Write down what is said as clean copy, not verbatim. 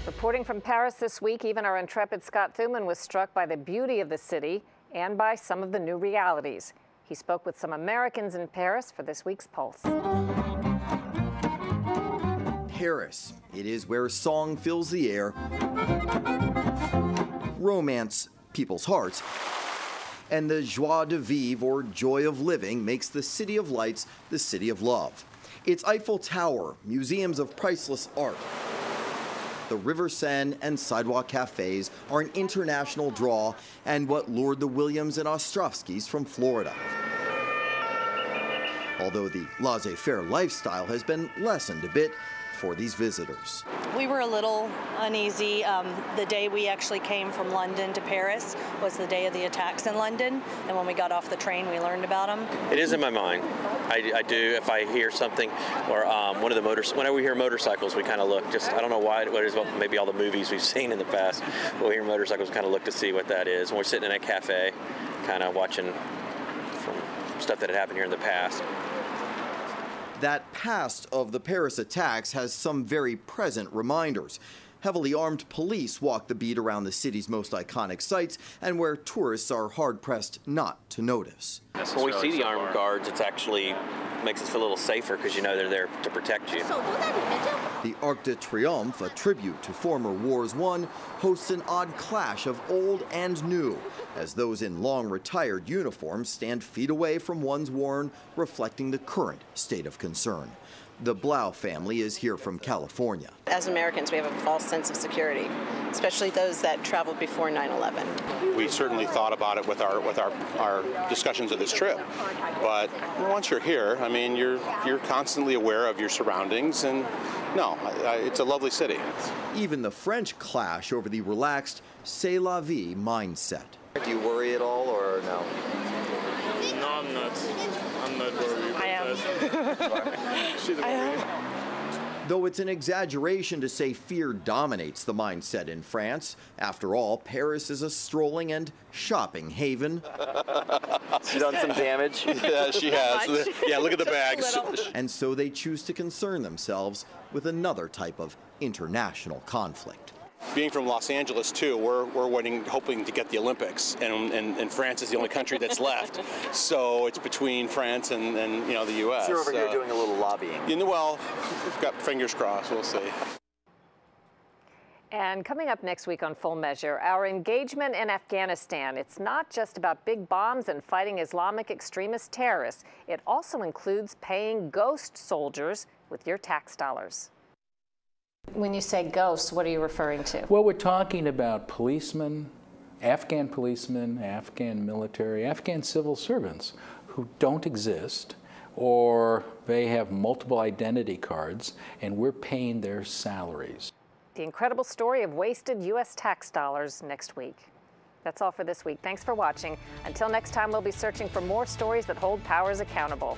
Reporting from Paris this week, even our intrepid Scott Thuman was struck by the beauty of the city and by some of the new realities. He spoke with some Americans in Paris for this week's Pulse. Paris. It is where song fills the air, romance people's hearts, and the joie de vivre, or joy of living, makes the City of Lights the City of Love. Its Eiffel Tower, museums of priceless art, the River Seine and sidewalk cafes are an international draw and what lured the Williams and Ostrovskys from Florida. Although the laissez-faire lifestyle has been lessened a bit for these visitors. We were a little uneasy. The day we actually came from London to Paris was the day of the attacks in London, and when we got off the train, we learned about them. It is in my mind. I do, if I hear something, or whenever we hear motorcycles, we kind of look, I don't know why, what it is, maybe all the movies we've seen in the past, we'll hear motorcycles, kind of look to see what that is. When we're sitting in a cafe, kind of watching from stuff that had happened here in the past. That past of the Paris attacks has some very present reminders. Heavily armed police walk the beat around the city's most iconic sites and where tourists are hard-pressed not to notice. When we see the armed guards, it actually makes us feel a little safer because you know they're there to protect you. The Arc de Triomphe, a tribute to former wars won, hosts an odd clash of old and new, as those in long retired uniforms stand feet away from ones worn, reflecting the current state of concern. The Blau family is here from California. As Americans, we have a false sense of security, especially those that traveled before 9/11. We certainly thought about it with our discussions of this trip, but once you're here, I mean, you're constantly aware of your surroundings, and no, it's a lovely city. Even the French clash over the relaxed c'est la vie mindset. Do you worry at all, or no? No, I'm not. I'm not worried. I am. She's worried. Though it's an exaggeration to say fear dominates the mindset in France. After all, Paris is a strolling and shopping haven. She's done some damage. Yeah, she has. Yeah, look at the bags. And so they choose to concern themselves with another type of international conflict. Being from Los Angeles, too, we're hoping to get the Olympics, and France is the only country that's left. So it's between France and the U.S. So you're over here doing a little lobbying. Well, we've got fingers crossed. We'll see. And coming up next week on Full Measure, our engagement in Afghanistan. It's not just about big bombs and fighting Islamic extremist terrorists. It also includes paying ghost soldiers with your tax dollars. When you say ghosts, what are you referring to? Well, we're talking about policemen, Afghan military, Afghan civil servants who don't exist, or they have multiple identity cards, and we're paying their salaries. The incredible story of wasted U.S. tax dollars next week. That's all for this week. Thanks for watching. Until next time, we'll be searching for more stories that hold powers accountable.